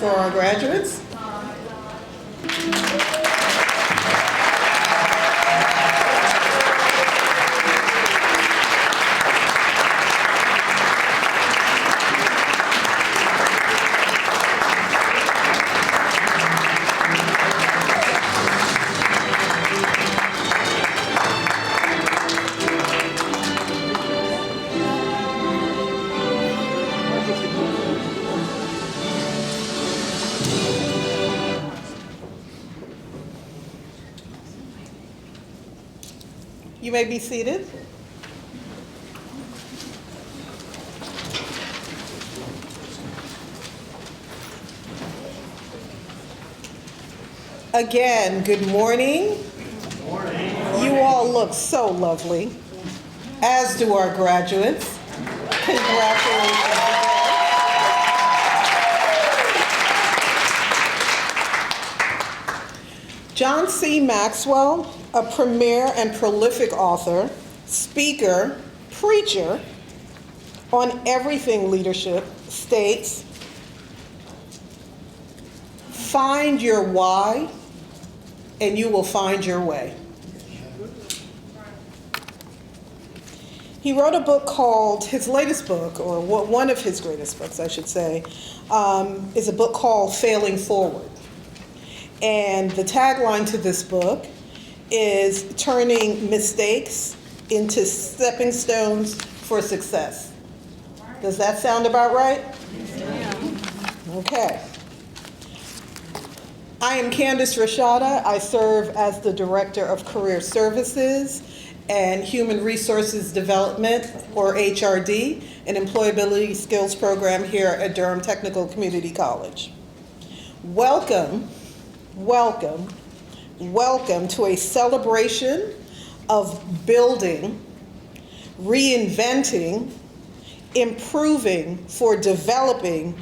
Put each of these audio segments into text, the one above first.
for our graduates. You may be seated. Again, good morning. Good morning. You all look so lovely, as do our graduates. Congratulations. John C. Maxwell, a premier and prolific author, speaker, preacher on everything leadership, states, "Find your why, and you will find your way." He wrote a book called, his latest book, or one of his greatest books, I should say, is a book called Failing Forward. And the tagline to this book is turning mistakes into stepping stones for success. Does that sound about right? Yeah. Okay. I am Candace Rashada. I serve as the Director of Career Services and Human Resources Development, or HRD, an employability skills program here at Durham Technical Community College. Welcome to a celebration of building, reinventing, improving for developing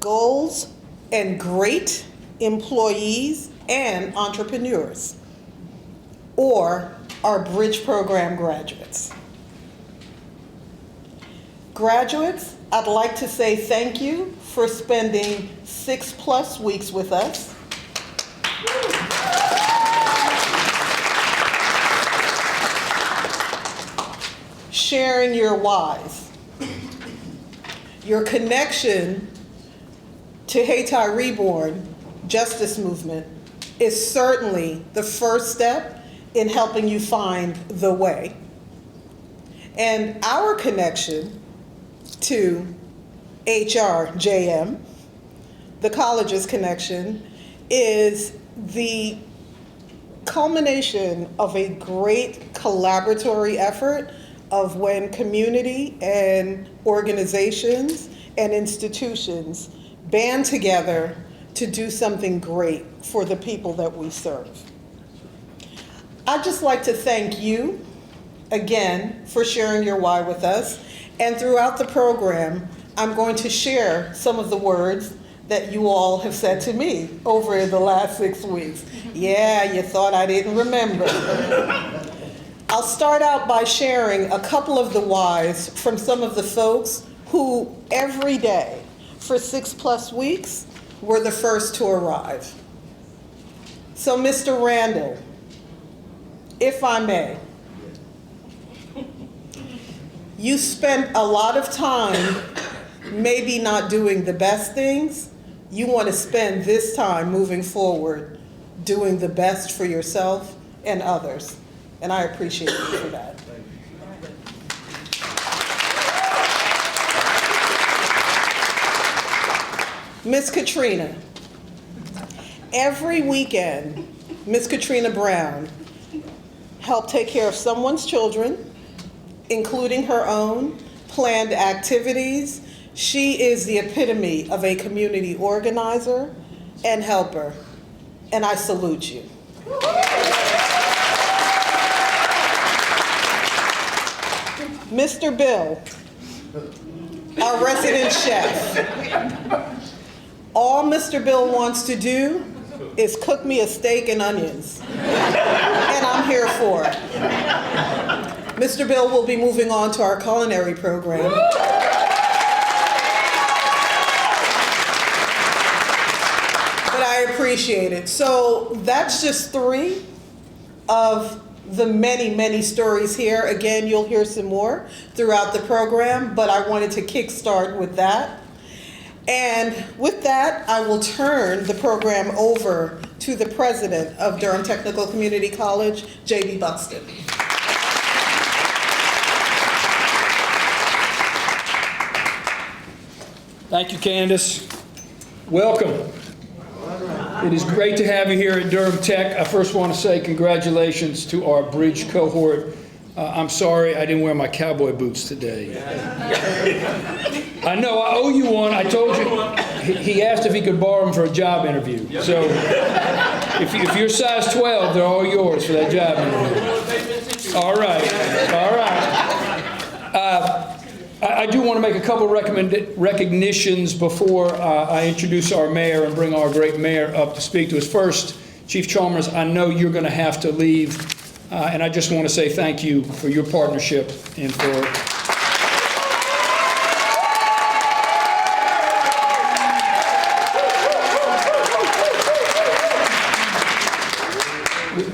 goals and great employees and entrepreneurs, or our Bridge Program graduates. Graduates, I'd like to say thank you for spending 6+ weeks with us. Sharing your whys. Your connection to Haiti Reborn Justice Movement is certainly the first step in helping you find the way. And our connection to HRJM, the college's connection, is the culmination of a great collaboratory effort of when community and organizations and institutions band together to do something great for the people that we serve. I'd just like to thank you again for sharing your why with us. And throughout the program, I'm going to share some of the words that you all have said to me over the last 6 weeks. Yeah, you thought I didn't remember. I'll start out by sharing a couple of the whys from some of the folks who every day for 6+ weeks were the first to arrive. So Mr. Randall, if I may, you spent a lot of time maybe not doing the best things. You want to spend this time moving forward doing the best for yourself and others. And I appreciate you for that. Miss Katrina. Every weekend, Miss Katrina Brown helped take care of someone's children, including her own, planned activities. She is the epitome of a community organizer and helper, and I salute you. Mr. Bill, our resident chef. All Mr. Bill wants to do is cook me a steak and onions, and I'm here for it. Mr. Bill will be moving on to our culinary program. but I appreciate it. So that's just 3 of the many, many stories here. Again, you'll hear some more throughout the program, but I wanted to kickstart with that. And with that, I will turn the program over to the president of Durham Technical Community College, J.B. Buxton. Thank you, Candace. Welcome. It is great to have you here at Durham Tech. I first want to say congratulations to our bridge cohort. I'm sorry I didn't wear my cowboy boots today. I know, I owe you one. I told you. He asked if he could borrow them for a job interview. So if you're size 12, they're all yours for that job interview. All right. All right. I do want to make a couple of recognitions before I introduce our mayor and bring our great mayor up to speak to us. First, Chief Chalmers, I know you're going to have to leave, and I just want to say thank you for your partnership and for...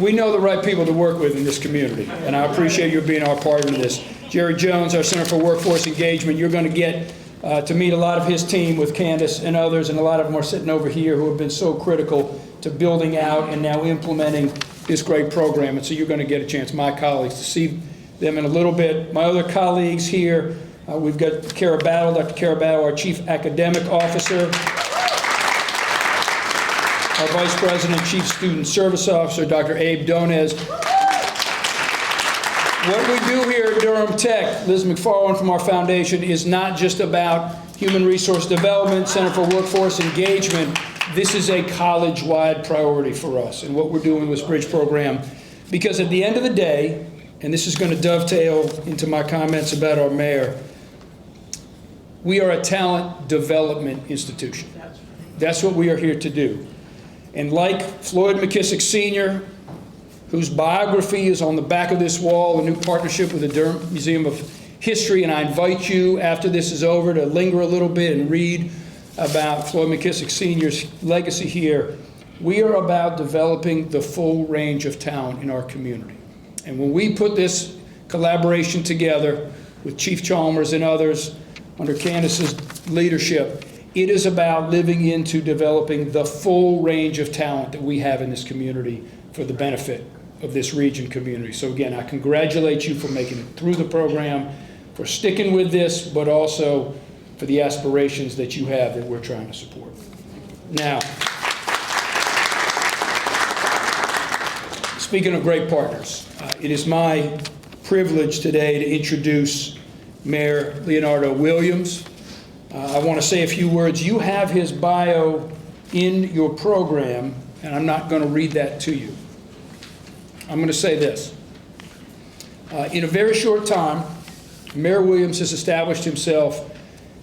We know the right people to work with in this community, and I appreciate you being our partner in this. Jerry Jones, our Center for Workforce Engagement, you're going to get to meet a lot of his team with Candace and others, and a lot of them are sitting over here who have been so critical to building out and now implementing this great program. And so you're going to get a chance, my colleagues, to see them in a little bit. My other colleagues here, we've got Kara Battle, Dr. Kara Battle, our Chief Academic Officer, our Vice President, Chief Student Service Officer, Dr. Abe Donez. What we do here at Durham Tech, Liz McFarland from our foundation, is not just about human resource development, Center for Workforce Engagement. This is a college-wide priority for us and what we're doing with this bridge program. Because at the end of the day, and this is going to dovetail into my comments about our mayor, we are a talent development institution. That's what we are here to do. And like Floyd McKissick Sr., whose biography is on the back of this wall, a new partnership with the Durham Museum of History, and I invite you, after this is over, to linger a little bit and read about Floyd McKissick Sr.'s legacy here. We are about developing the full range of talent in our community. And when we put this collaboration together with Chief Chalmers and others under Candace's leadership, it is about living into developing the full range of talent that we have in this community for the benefit of this region community. So again, I congratulate you for making it through the program, for sticking with this, but also for the aspirations that you have that we're trying to support. Now, speaking of great partners, it is my privilege today to introduce Mayor Leonardo Williams. I want to say a few words. You have his bio in your program, and I'm not going to read that to you. I'm going to say this. In a very short time, Mayor Williams has established himself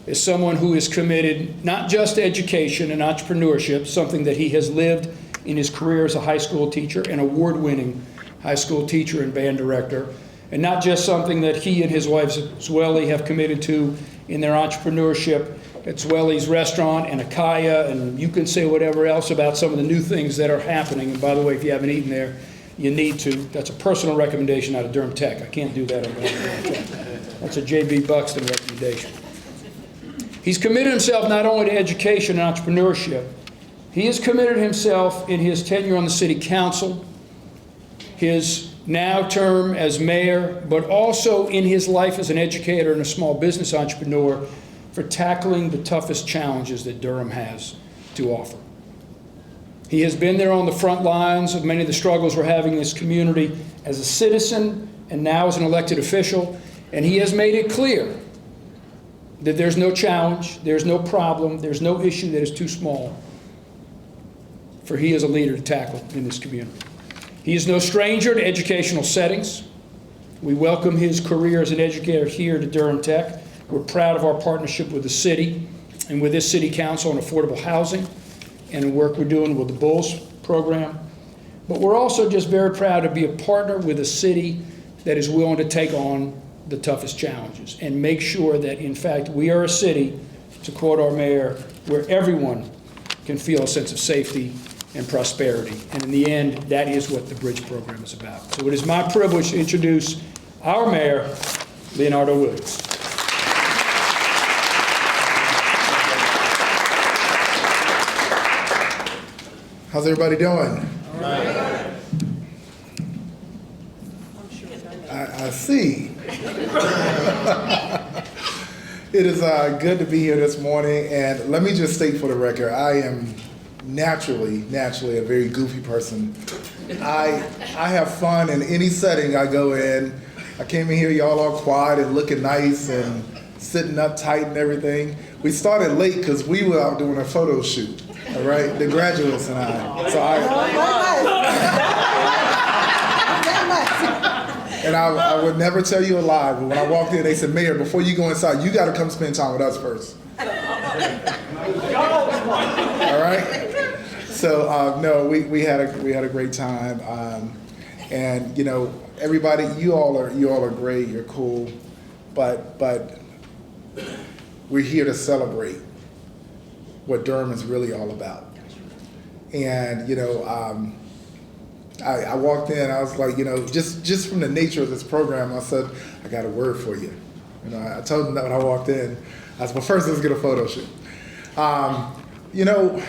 as someone who is committed not just to education and entrepreneurship, something that he has lived in his career as a high school teacher, an award-winning high school teacher and band director, and not just something that he and his wife Zweli have committed to in their entrepreneurship at Zweli's Restaurant and Akaya, and you can say whatever else about some of the new things that are happening. And by the way, if you haven't eaten there, you need to. That's a personal recommendation out of Durham Tech. I can't do that on Durham Tech. That's a J.B. Buxton recommendation. He's committed himself not only to education and entrepreneurship, he has committed himself in his tenure on the city council, his now term as mayor, but also in his life as an educator and a small business entrepreneur for tackling the toughest challenges that Durham has to offer. He has been there on the front lines of many of the struggles we're having in this community as a citizen and now as an elected official, and he has made it clear that there's no challenge, there's no problem, there's no issue that is too small for he as a leader to tackle in this community. He is no stranger to educational settings. We welcome his career as an educator here to Durham Tech. We're proud of our partnership with the city and with this city council on affordable housing and the work we're doing with the Bulls program. But we're also just very proud to be a partner with a city that is willing to take on the toughest challenges and make sure that, in fact, we are a city, to quote our mayor, where everyone can feel a sense of safety and prosperity. And in the end, that is what the Bridge program is about. So it is my privilege to introduce our mayor, Leonardo Williams. How's everybody doing? All right. I see. It is good to be here this morning, and let me just state for the record, I am naturally a very goofy person. I have fun in any setting I go in. I came in here, y'all all quiet and looking nice and sitting up tight and everything. We started late because we were out doing a photo shoot, all right? The graduates and I. So and I would never tell you a lie, but when I walked in, they said, Mayor, before you go inside, you got to come spend time with us first. All right? So, no, we had a great time. And, you know, everybody, you all are great, you're cool, but we're here to celebrate what Durham is really all about. And, you know, I walked in, I was like, you know, just from the nature of this program, I said, I got a word for you. You know, I told them that when I walked in. I said, well, first let's get a photo shoot. You know,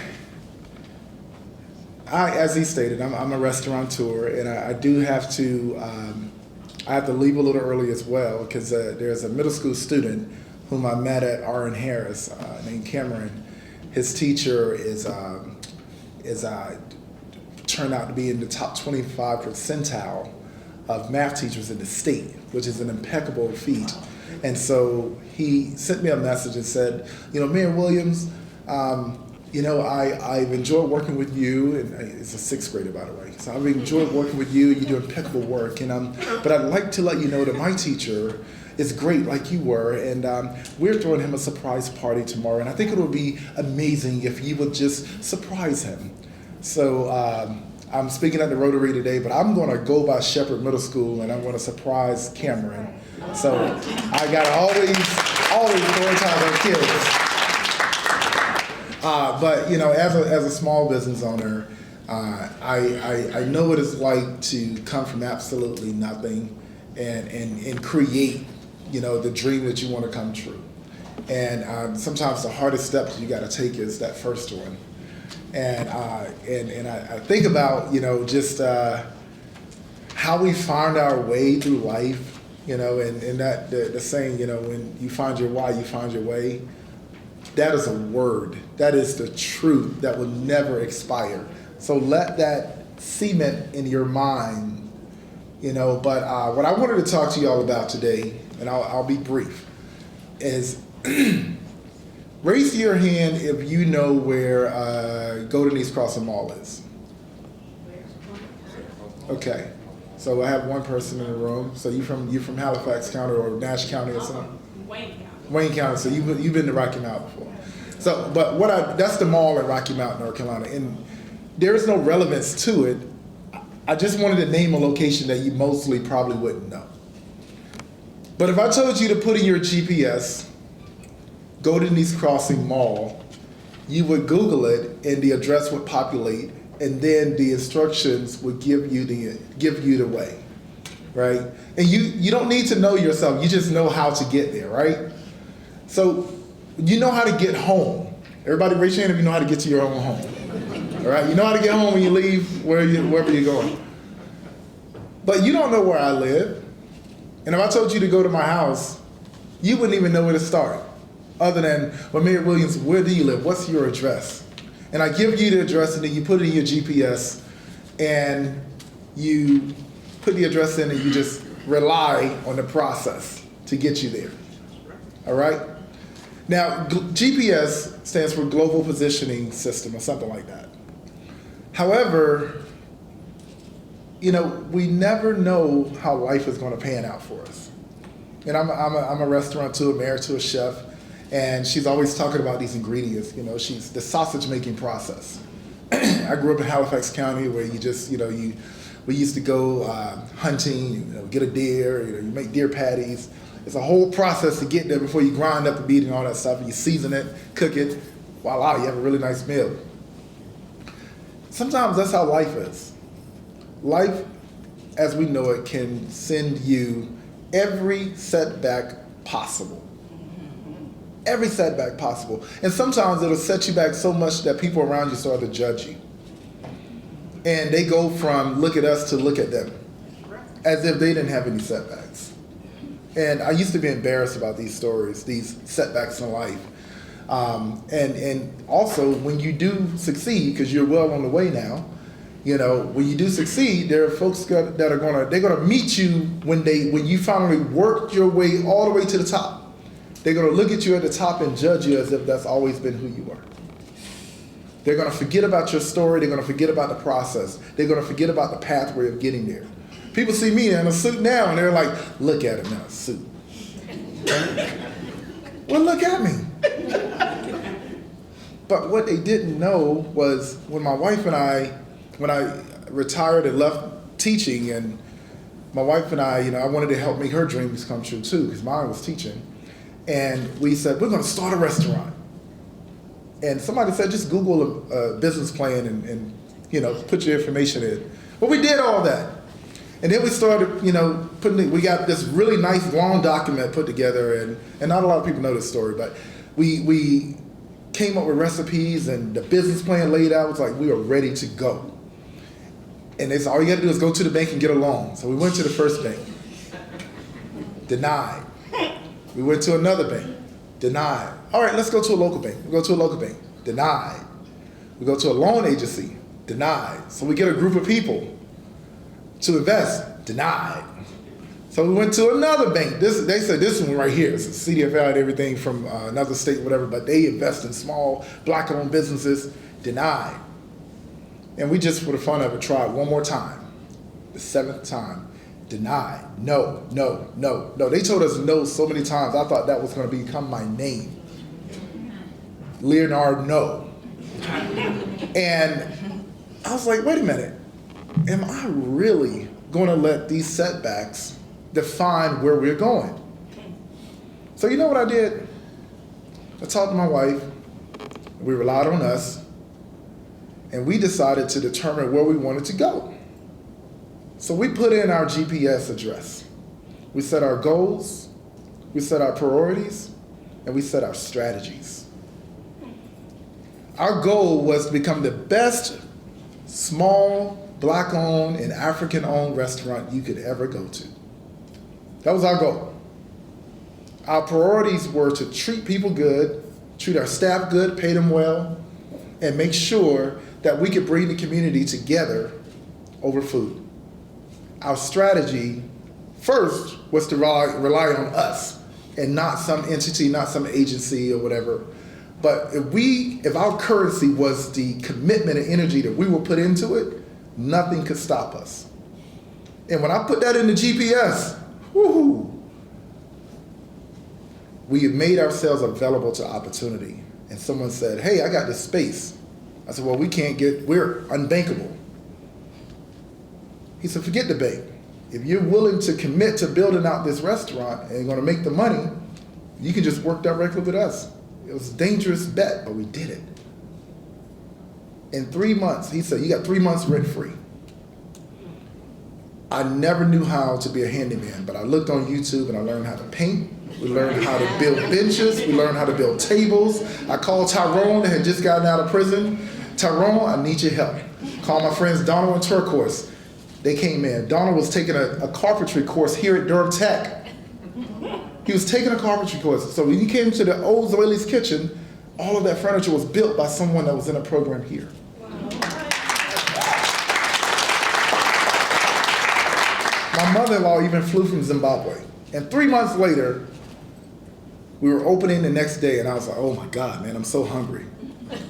as he stated, I'm a restaurateur, and I do have to, I have to leave a little early as well, because there's a middle school student whom I met at R.N. Harris named Cameron. His teacher is turned out to be in the top 25 percentile of math teachers in the state, which is an impeccable feat. And so he sent me a message and said, you know, Mayor Williams, you know, I've enjoyed working with you, and it's a sixth grader, by the way. So I've enjoyed working with you. You do impeccable work, and but I'd like to let you know that my teacher is great, like you were, and we're throwing him a surprise party tomorrow, and I think it would be amazing if you would just surprise him. So I'm speaking at the Rotary today, but I'm going to go by Shepherd Middle School, and I'm going to surprise Cameron. So I got to always prioritize our kids. But you know, as a small business owner, I know what it's like to come from absolutely nothing and create, you know, the dream that you want to come true. And sometimes the hardest steps you got to take is that first one. And I think about, you know, just how we find our way through life, you know, and that the saying, you know, when you find your why, you find your way. That is a word. That is the truth that will never expire. So let that cement in your mind, you know. But what I wanted to talk to you all about today, and I'll be brief, is raise your hand if you know where Golden East Crossing Mall is. Okay, so I have one person in the room. So you from Halifax County or Nash County or something? Wayne County. Wayne County. So you've been to Rocky Mount before. So, but that's the mall in Rocky Mount, North Carolina, and there is no relevance to it. I just wanted to name a location that you mostly probably wouldn't know. But if I told you to put in your GPS Golden East Crossing Mall, you would Google it and the address would populate, and then the instructions would give you the way, right? And you don't need to know yourself, you just know how to get there, right? So you know how to get home. Everybody raise your hand if you know how to get to your own home. All right, you know how to get home when you leave wherever you're going. But you don't know where I live. And if I told you to go to my house, you wouldn't even know where to start. Other than, well, Mayor Williams, where do you live? What's your address? And I give you the address, and then you put it in your GPS, and you put the address in, and you just rely on the process to get you there. All right? Now, GPS stands for Global Positioning System or something like that. However, you know, we never know how life is going to pan out for us. And I'm a restaurateur, married to a chef, and she's always talking about these ingredients. You know, she's the sausage making process. I grew up in Halifax County, where you just, you know, we used to go hunting, you know, get a deer, you know, you make deer patties. It's a whole process to get there before you grind up the meat and all that stuff, and you season it, cook it. Voila, you have a really nice meal. sometimes that's how life is. Life, as we know it, can send you every setback possible. Every setback possible. And sometimes it'll set you back so much that people around you start to judge you. And they go from look at us to look at them, as if they didn't have any setbacks. And I used to be embarrassed about these stories, these setbacks in life. And also, when you do succeed, because you're well on the way now, when you do succeed, there are folks that are they're gonna meet you when you finally worked your way all the way to the top. They're gonna look at you at the top and judge you as if that's always been who you are. They're gonna forget about your story. They're gonna forget about the process. They're gonna forget about the pathway of getting there. People see me in a suit now and they're like, look at him in a suit. Well, look at me. But what they didn't know was when my wife and when I retired and left teaching, and my wife and I wanted to help make her dreams come true too, because mine was teaching. And we said, we're gonna start a restaurant. And somebody said, just Google a business plan and put your information in. Well, we did all that. And then we started, we got this really nice long document put together, and not a lot of people know this story, but we came up with recipes and the business plan laid out. It was like we were ready to go. And they said, all you gotta do is go to the bank and get a loan. So we went to the first bank, denied. We went to another bank, denied. All right, let's go to a local bank. We go to a local bank, denied. We go to a loan agency, denied. So we get a group of people to invest, denied. So we went to another bank. They said this one right here. It's a CDFL and everything from another state, whatever, but they invest in small Black-owned businesses, denied. And we just, for the fun of it, tried one more time. The 7th time, denied. No, no, no, no. They told us no so many times, I thought that was going to become my name. Leonard, no. And I was like, wait a minute. Am I really going to let these setbacks define where we're going? So you know what I did? I talked to my wife. We relied on us. And we decided to determine where we wanted to go. So we put in our GPS address. We set our goals, we set our priorities, and we set our strategies. Our goal was to become the best small Black-owned and African-owned restaurant you could ever go to. That was our goal. Our priorities were to treat people good, treat our staff good, pay them well, and make sure that we could bring the community together over food. Our strategy first was to rely on us and not some entity, not some agency or whatever. But if our currency was the commitment and energy that we will put into it, nothing could stop us. And when I put that in the GPS, we had made ourselves available to opportunity. And someone said, hey, I got this space. I said, well, we're unbankable. He said, forget the bank. If you're willing to commit to building out this restaurant and you're gonna make the money, you can just work directly with us. It was a dangerous bet, but we did it. In 3 months, he said, you got 3 months rent free. I never knew how to be a handyman, but I looked on YouTube and I learned how to paint. We learned how to build benches. We learned how to build tables. I called Tyrone that had just gotten out of prison. Tyrone, I need your help. Called my friends Donald and Turquoise. They came in. Donald was taking a carpentry course here at Durham Tech. He was taking a carpentry course. So when he came to the old Zoeli's kitchen, all of that furniture was built by someone that was in a program here. My mother-in-law even flew from Zimbabwe. And 3 months later, we were opening the next day, and I was like, oh my God, man, I'm so hungry.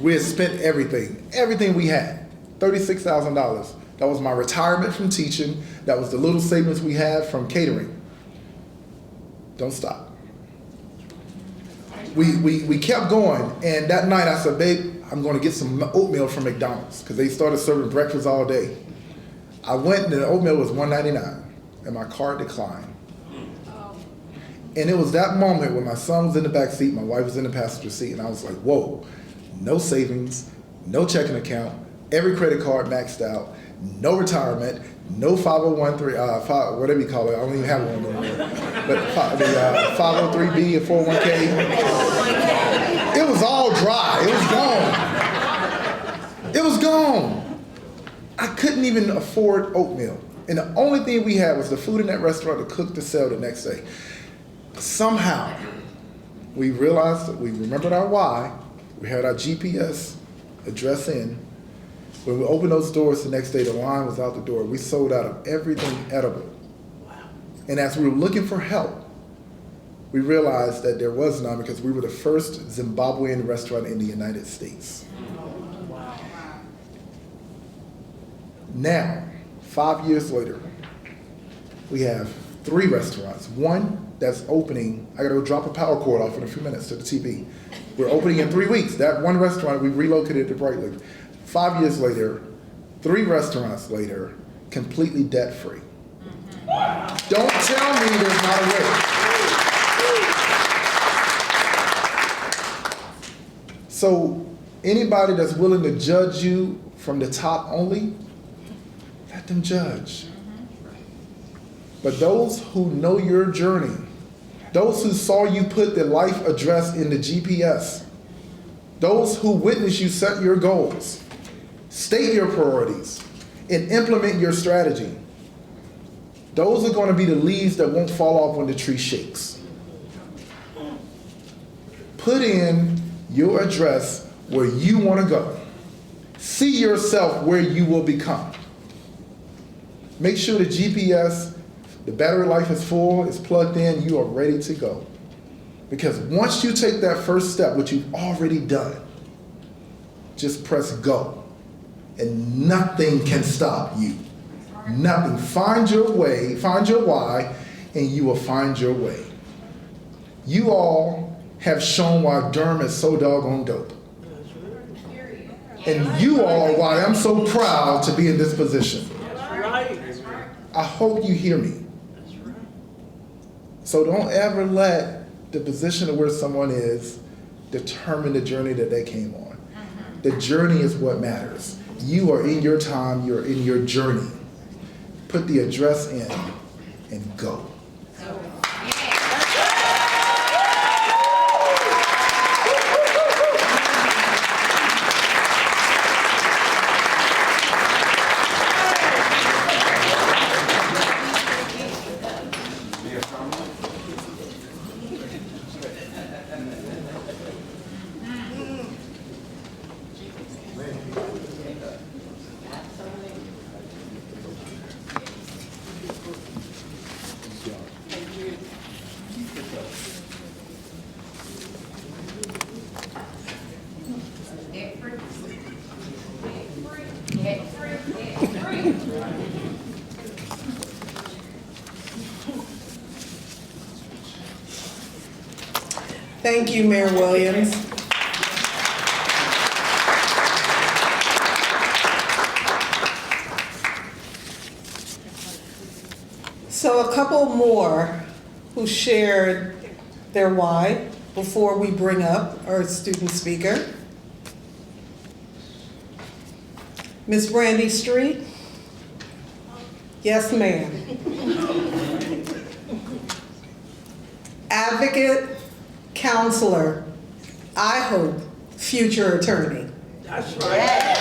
We had spent everything we had, $36,000. That was my retirement from teaching. That was the little savings we had from catering. Don't stop. We kept going, and that night I said, babe, I'm gonna get some oatmeal from McDonald's, because they started serving breakfast all day. I went, and the oatmeal was $1.99, and my card declined. And it was that moment when my son was in the back seat, my wife was in the passenger seat, and I was like, whoa, no savings, no checking account, every credit card maxed out, no retirement, no 501(c)(3), whatever you call it. I don't even have one anymore. But the 503B and 401k, it was all dry. It was gone. It was gone. I couldn't even afford oatmeal. And the only thing we had was the food in that restaurant to cook to sell the next day. Somehow, we realized that we remembered our why. We had our GPS address in. When we opened those doors the next day, the line was out the door. We sold out of everything edible. Wow. And as we were looking for help, we realized that there was none because we were the first Zimbabwean restaurant in the United States. Wow. Now, 5 years later, we have 3 restaurants. One that's opening, I gotta go drop a power cord off in a few minutes to the TV. We're opening in 3 weeks. That one restaurant, we relocated to Brightleaf. 5 years later, 3 restaurants later, completely debt-free. Wow. Don't tell me there's not a way. So anybody that's willing to judge you from the top only, let them judge. But those who know your journey, those who saw you put the life address in the GPS, those who witnessed you set your goals, state your priorities, and implement your strategy, those are going to be the leaves that won't fall off when the tree shakes. Put in your address where you want to go. See yourself where you will become. Make sure the GPS, the battery life is full, is plugged in, you are ready to go. Because once you take that first step, which you've already done, just press go. And nothing can stop you. Nothing. Find your way, find your why, and you will find your way. You all have shown why Durham is so doggone dope. And you all are why I'm so proud to be in this position. I hope you hear me. So don't ever let the position of where someone is determine the journey that they came on. The journey is what matters. You are in your time, you're in your journey. Put the address in and go. Thank you, Mayor Williams. So a couple more who shared their why before we bring up our student speaker. Ms. Brandy Street? Yes, ma'am. Advocate, counselor, I hope, future attorney. That's right.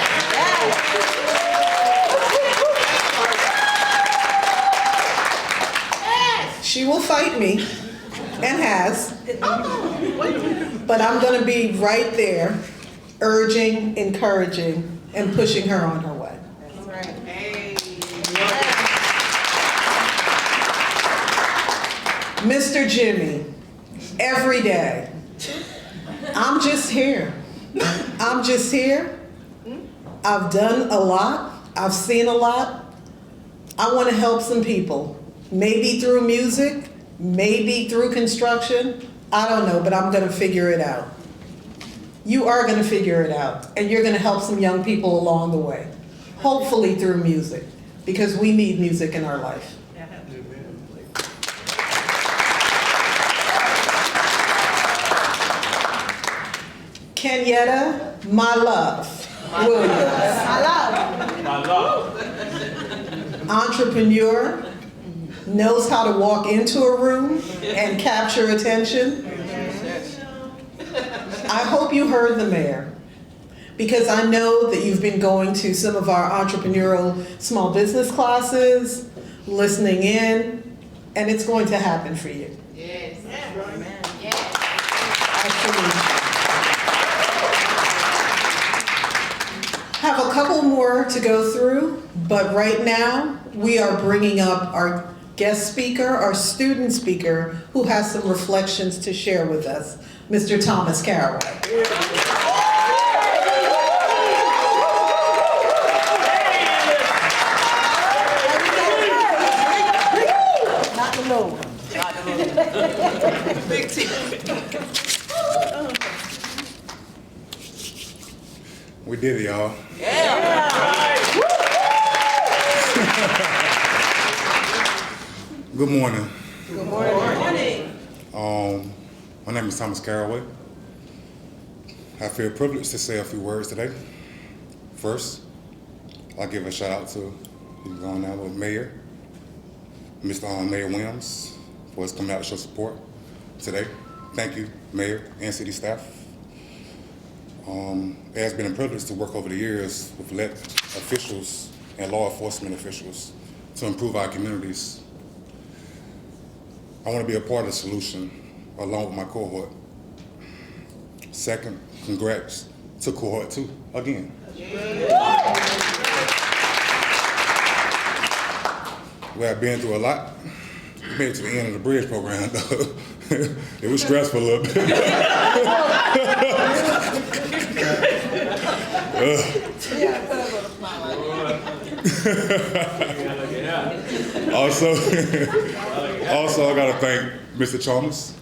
She will fight me, and has, but I'm gonna be right there, urging, encouraging, and pushing her on her way. That's right. Hey. Mr. Jimmy, every day, I'm just here. I'm just here. I've done a lot. I've seen a lot. I want to help some people. Maybe through music, maybe through construction. I don't know, but I'm going to figure it out. You are going to figure it out, and you're going to help some young people along the way. Hopefully through music, because we need music in our life. Kenyatta, my love, Williams. My love. entrepreneur, knows how to walk into a room and capture attention. I hope you heard the mayor, because I know that you've been going to some of our entrepreneurial small business classes, listening in, and it's going to happen for you. Yes. Absolutely. Have a couple more to go through, but right now we are bringing up our guest speaker, our student speaker, who has some reflections to share with us, Mr. Thomas Caraway. Not the low one. Big T. We did it, y'all. Good morning. Good morning. My name is Thomas Caraway. I feel privileged to say a few words today. First, I'll give a shout out to who's on now with Mayor, Mr. Mayor Williams, for his coming out to show support today. Thank you, Mayor and city staff. It has been a privilege to work over the years with elected officials and law enforcement officials to improve our communities. I want to be a part of the solution along with my cohort. Second, congrats to Cohort 2 again. We have been through a lot. We made it to the end of the bridge program, though. It was stressful a little bit. Also, I gotta thank Mr. Chalmers,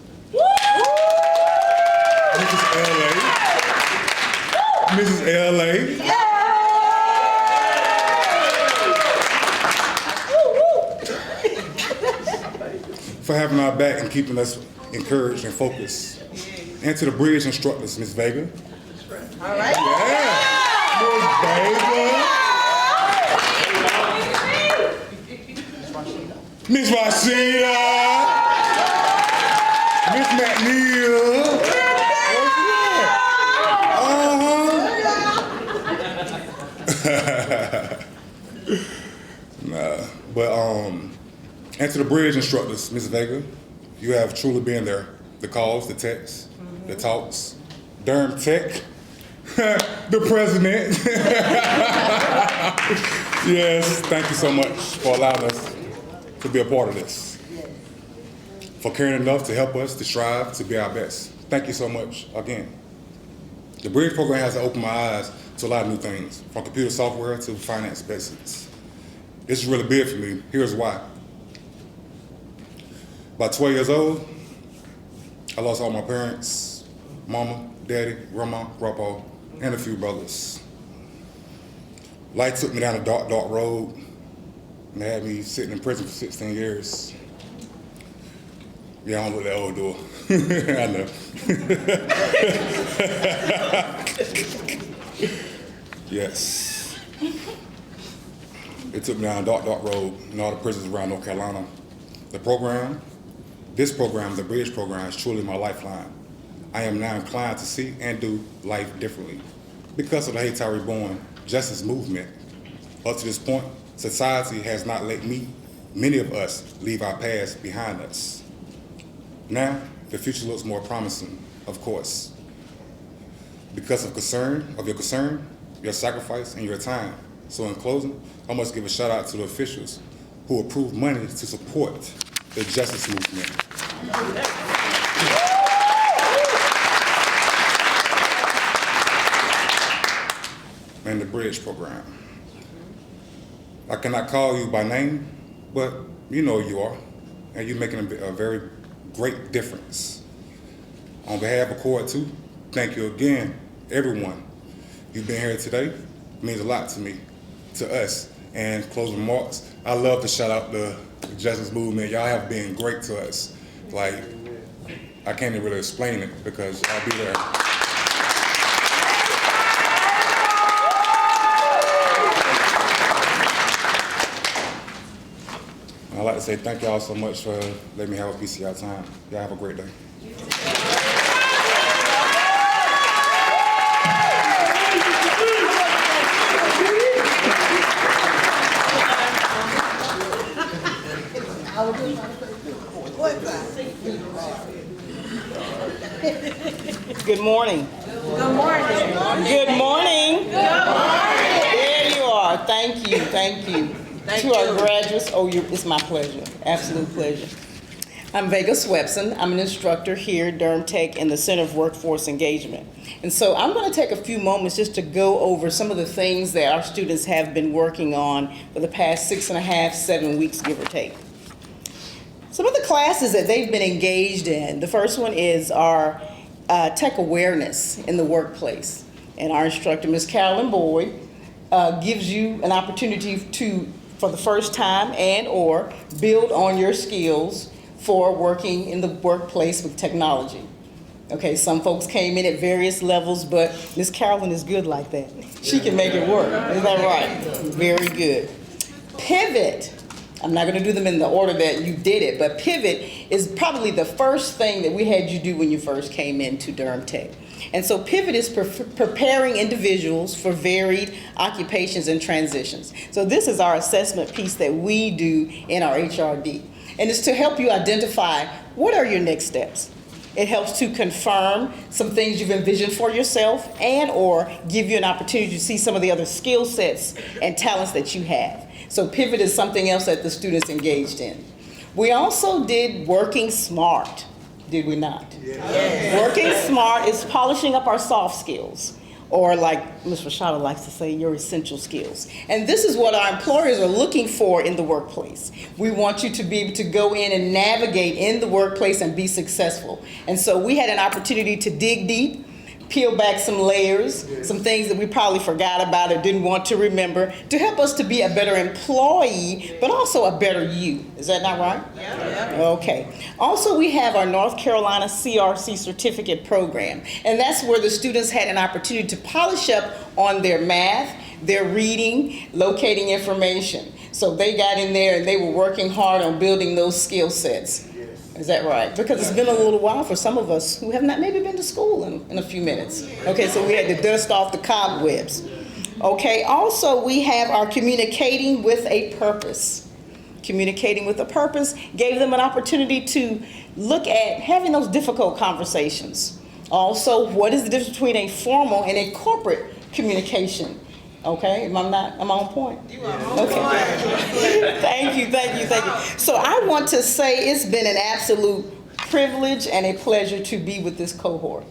Mrs. LA, for having our back and keeping us encouraged and focused. And to the bridge instructors, Ms. Vega. All right. Yeah, Ms. Vega. Miss Rashida, Miss McNeil. And to the bridge instructors, Miss Vega, you have truly been there. The calls, the texts, the talks, Durham Tech, the president. Yes, thank you so much for allowing us to be a part of this. For caring enough to help us to strive to be our best. Thank you so much again. The Bridge program has opened my eyes to a lot of new things, from computer software to finance basics. This is really big for me. Here's why. About 12 years old, I lost all my parents, mama, daddy, grandma, grandpa, and a few brothers. Life took me down a dark, dark road and had me sitting in prison for 16 years. Yeah, I don't look that old, do I? I know. Yes. It took me down a dark, dark road in all the prisons around North Carolina. This program, the Bridge program, is truly my lifeline. I am now inclined to see and do life differently because of the Haiti Reborn justice movement. Up to this point, society has not let many of us, leave our past behind us. Now, the future looks more promising, of course. Because of your concern, your sacrifice, and your time. So in closing, I must give a shout out to the officials who approved money to support the justice movement. And the Bridge program. I cannot call you by name, but you know who you are, and you're making a very great difference. On behalf of Cohort 2, thank you again, everyone. You've been here today. It means a lot to me, to us. And closing remarks, I love to shout out the justice movement. Y'all have been great to us. Like, I can't even really explain it because y'all be there. like to say thank y'all so much for letting me have a piece of y'all time. Y'all have a great day. Good morning. Good morning. Good morning. There you are. Thank you. Thank you. To our graduates, it's my pleasure. Absolute pleasure. I'm Vega Swepson. I'm an instructor here at Durham Tech in the Center for Workforce Engagement. And so I'm going to take a few moments just to go over some of the things that our students have been working on for the past 6.5, 7 weeks, give or take. Some of the classes that they've been engaged in, the first one is our tech awareness in the workplace. And our instructor, Ms. Carolyn Boyd, gives you an opportunity to, for the first time and/or build on your skills for working in the workplace with technology. Okay, some folks came in at various levels, but Ms. Carolyn is good like that. She can make it work. Is that right? Very good. Pivot. I'm not going to do them in the order that you did it, but pivot is probably the first thing that we had you do when you first came into Durham Tech. And so pivot is preparing individuals for varied occupations and transitions. So this is our assessment piece that we do in our HRD. And it's to help you identify what are your next steps. It helps to confirm some things you've envisioned for yourself and or give you an opportunity to see some of the other skill sets and talents that you have. So pivot is something else that the students engaged in. We also did working smart, did we not? Yes. Working smart is polishing up our soft skills, or like Ms. Rashada likes to say, your essential skills. And this is what our employers are looking for in the workplace. We want you to be able to go in and navigate in the workplace and be successful. And so we had an opportunity to dig deep, peel back some layers, some things that we probably forgot about or didn't want to remember, to help us to be a better employee, but also a better you. Is that not right? Yeah. Okay. Also, we have our North Carolina CRC certificate program, and that's where the students had an opportunity to polish up on their math, their reading, locating information. So they got in there and they were working hard on building those skill sets. Is that right? Because it's been a little while for some of us who have not maybe been to school in a few minutes. Okay, so we had to dust off the cobwebs. Okay, also we have our communicating with a purpose. Communicating with a purpose gave them an opportunity to look at having those difficult conversations. Also, what is the difference between a formal and a corporate communication? Okay, am I on point? You are on point. Thank you. So I want to say it's been an absolute privilege and a pleasure to be with this cohort.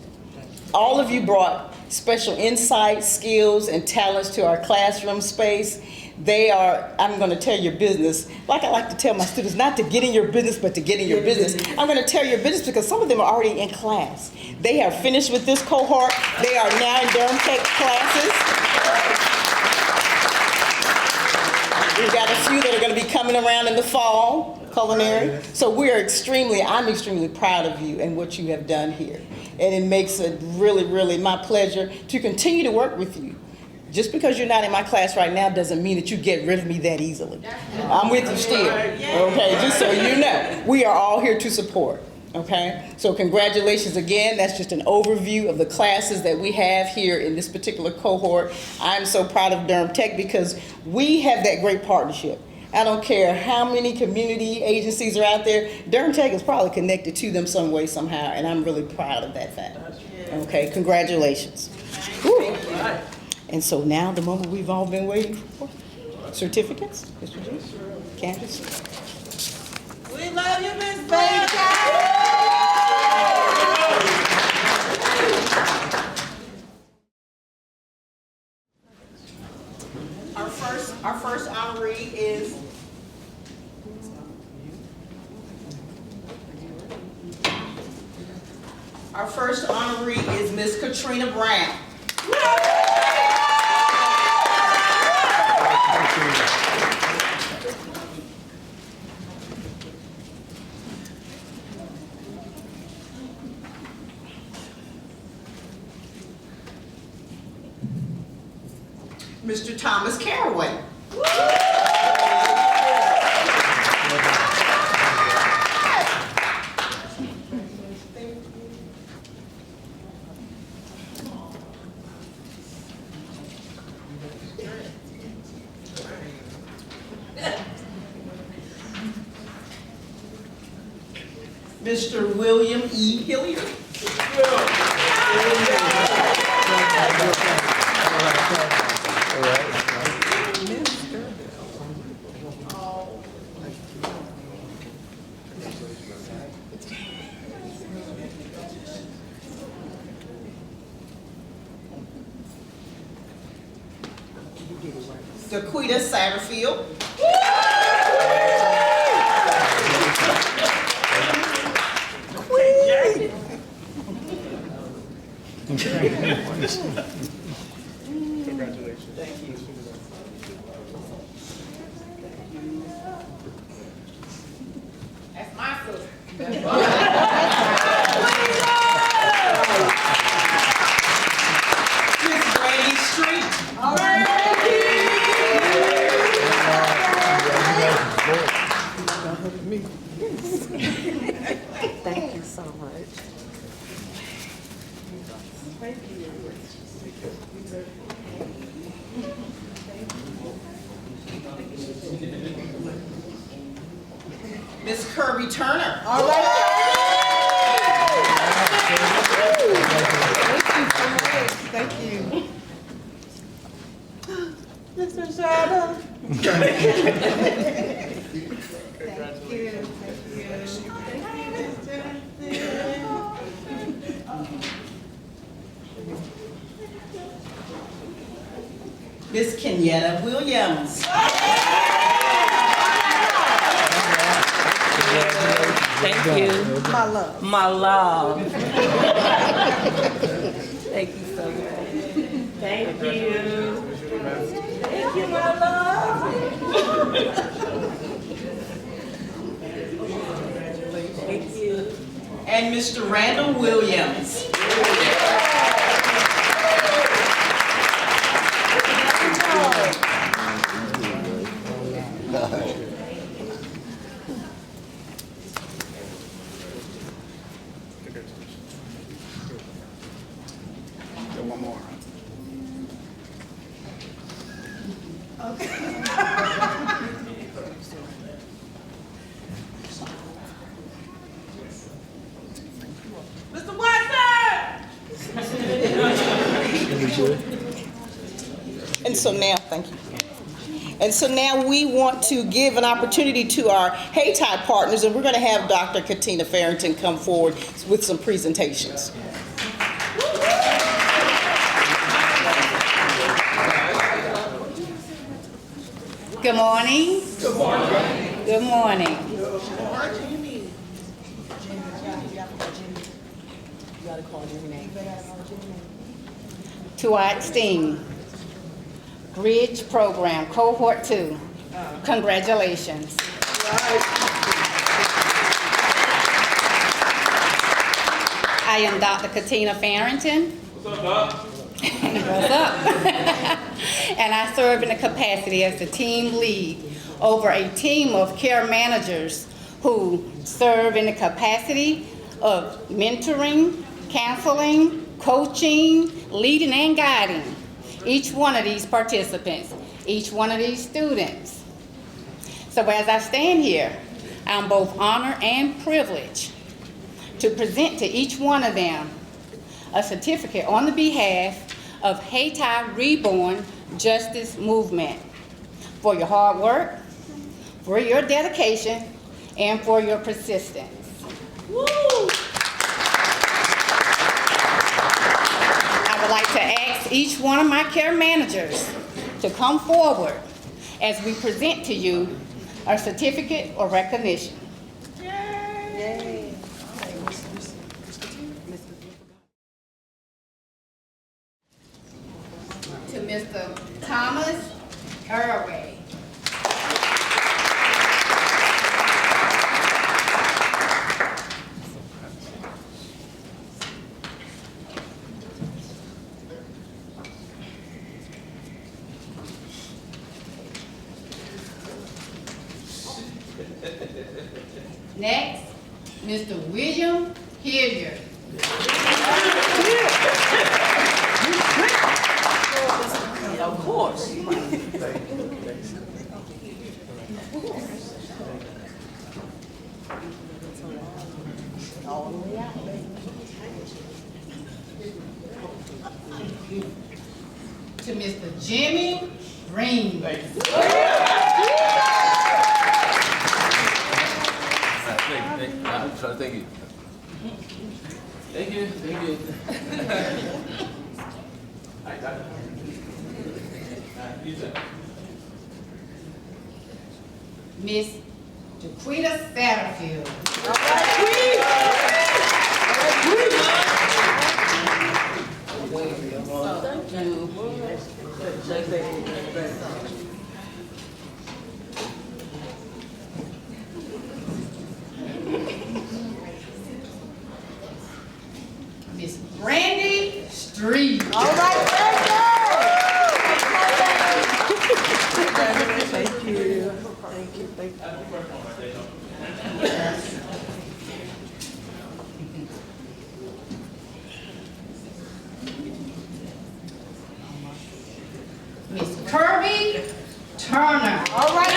All of you brought special insights, skills, and talents to our classroom space. They are, I'm going to tell your business, like I like to tell my students, not to get in your business, but to get in your business. I'm going to tell your business because some of them are already in class. They are finished with this cohort. They are now in Durham Tech classes. We've got a few that are going to be coming around in the fall, culinary. So I'm extremely proud of you and what you have done here. And it makes it really, really my pleasure to continue to work with you. Just because you're not in my class right now doesn't mean that you get rid of me that easily. I'm with you still, okay? Just so you know, we are all here to support. Okay, so congratulations again. That's just an overview of the classes that we have here in this particular cohort. I'm so proud of Durham Tech because we have that great partnership. I don't care how many community agencies are out there, Durham Tech is probably connected to them some way, somehow, and I'm really proud of that fact. Okay, congratulations. Woo. And so now the moment we've all been waiting for, certificates, Mr. G, Candace. We love you, Miss Baker. Our first honoree is Miss Katrina Brown. Mr. Thomas Caraway. Mr. William E. Hilliard. Daquita Satterfield. That's my sister. Miss Brandy Street. Thank you so much. Miss Kirby Turner. All right. Thank you. Mr. Shada. Miss Kenyatta Williams. Thank you. My love. My love. Thank you so much. Thank you. Thank you, my love. Thank you. And Mr. Randall Williams. One more. Mr. Watson! And so now, thank you. And so now we want to give an opportunity to our Hayti partners, and we're going to have Dr. Katina Farrington come forward with some presentations. Good morning. Good morning. Good morning. To our esteemed Bridge Program, Cohort 2, congratulations. I am Dr. Katina Farrington. What's up, Doc? What's up? And I serve in the capacity as the team lead over a team of care managers who serve in the capacity of mentoring, counseling, coaching, leading, and guiding each one of these participants, each one of these students. So as I stand here, I'm both honored and privileged to present to each one of them a certificate on the behalf of Hayti Reborn Justice Movement for your hard work, for your dedication, and for your persistence. Woo! I would like to ask each one of my care managers to come forward as we present to you our certificate of recognition. Yay. To Mr. Thomas Irway. Next, Mr. William Hilliard. Of course. To Mr. Jimmy Green. Thank you. Thank you. Thank you. Miss Jaquita Satterfield. Miss Brandy Street. All right, thank you. Miss Kirby Turner. All right,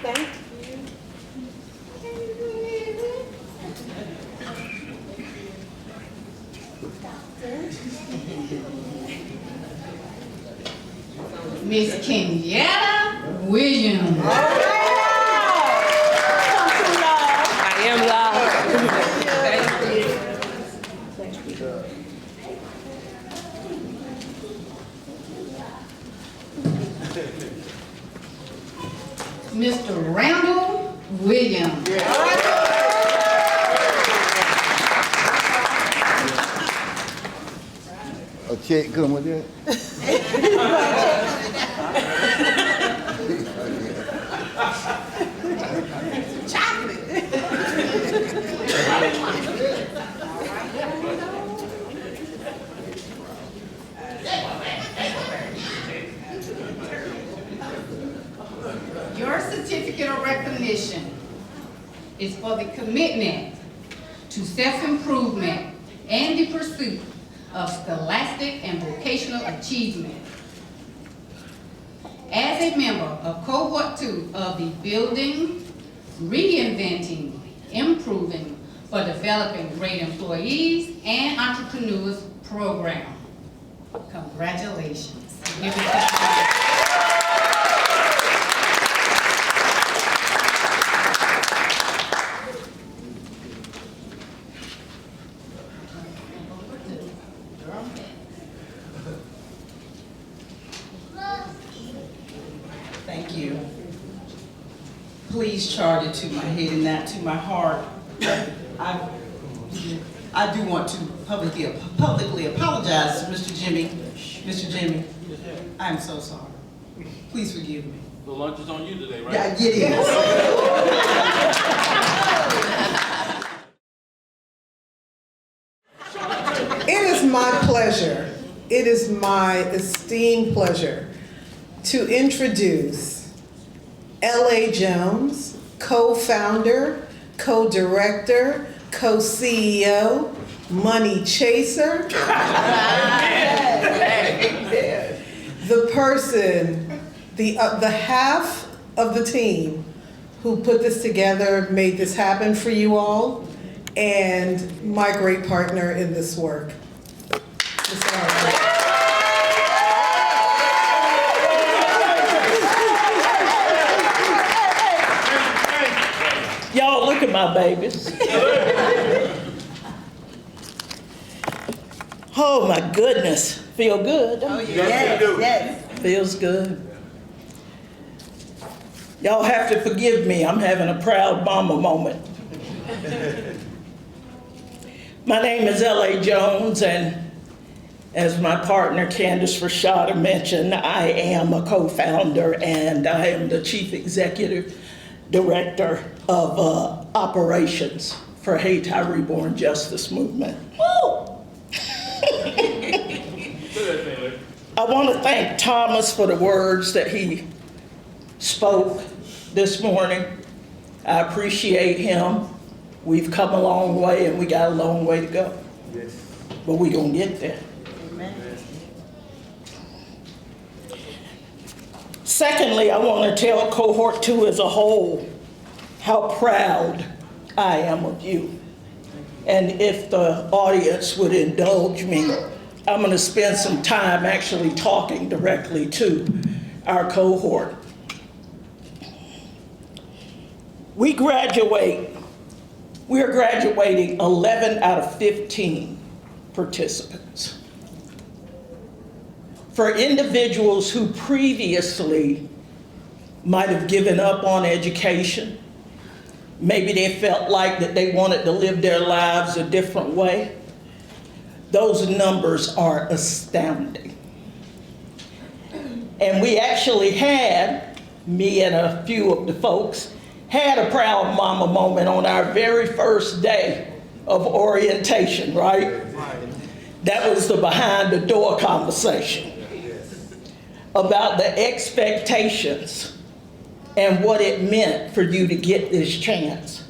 thank you. Miss Kenyatta Williams. I am loud. Mr. Randall Williams. A check come with that? Your certificate of recognition is for the commitment to self-improvement and the pursuit of scholastic and vocational achievement. As a member of Cohort 2 of the Building, Reinventing, Improving for Developing Great Employees and Entrepreneurs program. Congratulations. Give it up. Thank you. Please charge it to my head and not to my heart. I do want to publicly apologize to Mr. Jimmy. Mr. Jimmy, I'm so sorry. Please forgive me. The lunch is on you today, right? Yeah, it is. It is my pleasure, it is my esteemed pleasure to introduce L.A. Jones, co-founder, co-director, co-CEO, money chaser. The person, the half of the team who put this together, made this happen for you all, and my great partner in this work. Mr. Harper. Y'all look at my babies. Oh my goodness, feel good. Oh, yes, yes. Feels good. Y'all have to forgive me, I'm having a proud mama moment. My name is L.A. Jones, and as my partner Candace Rashada mentioned, I am a co-founder and I am the Chief Executive Director of Operations for Haiti Reborn Justice Movement. Woo! I want to thank Thomas for the words that he spoke this morning. I appreciate him. We've come a long way and we got a long way to go. Yes. But we're going to get there. Amen. Secondly, I want to tell Cohort 2 as a whole how proud I am of you. And if the audience would indulge me, I'm going to spend some time actually talking directly to our cohort. We're graduating 11 out of 15 participants. For individuals who previously might have given up on education, maybe they felt like that they wanted to live their lives a different way, those numbers are astounding. And we actually had, me and a few of the folks, had a proud mama moment on our very first day of orientation, right? That was the behind the door conversation about the expectations and what it meant for you to get this chance.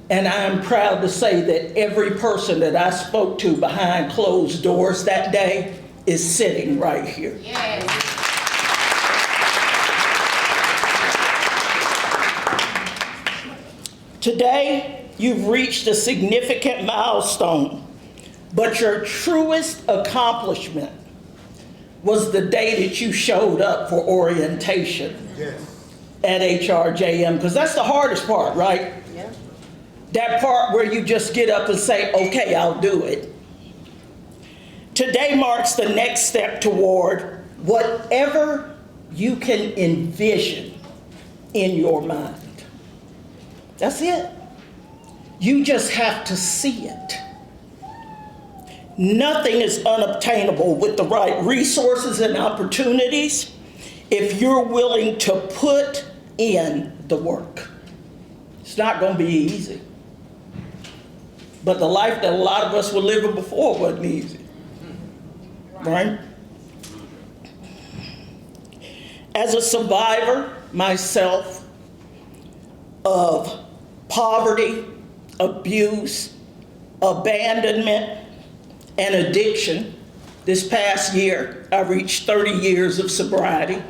And I'm proud to say that every person that I spoke to behind closed doors that day is sitting right here. Yes. Today, you've reached a significant milestone, but your truest accomplishment was the day that you showed up for orientation at HRJM, because that's the hardest part, right? Yeah. That part where you just get up and say, okay, I'll do it. Today marks the next step toward whatever you can envision in your mind. That's it. You just have to see it. Nothing is unobtainable with the right resources and opportunities if you're willing to put in the work. It's not going to be easy. But the life that a lot of us were living before wasn't easy. Right? As a survivor myself of poverty, abuse, abandonment, and addiction, this past year, I reached 30 years of sobriety.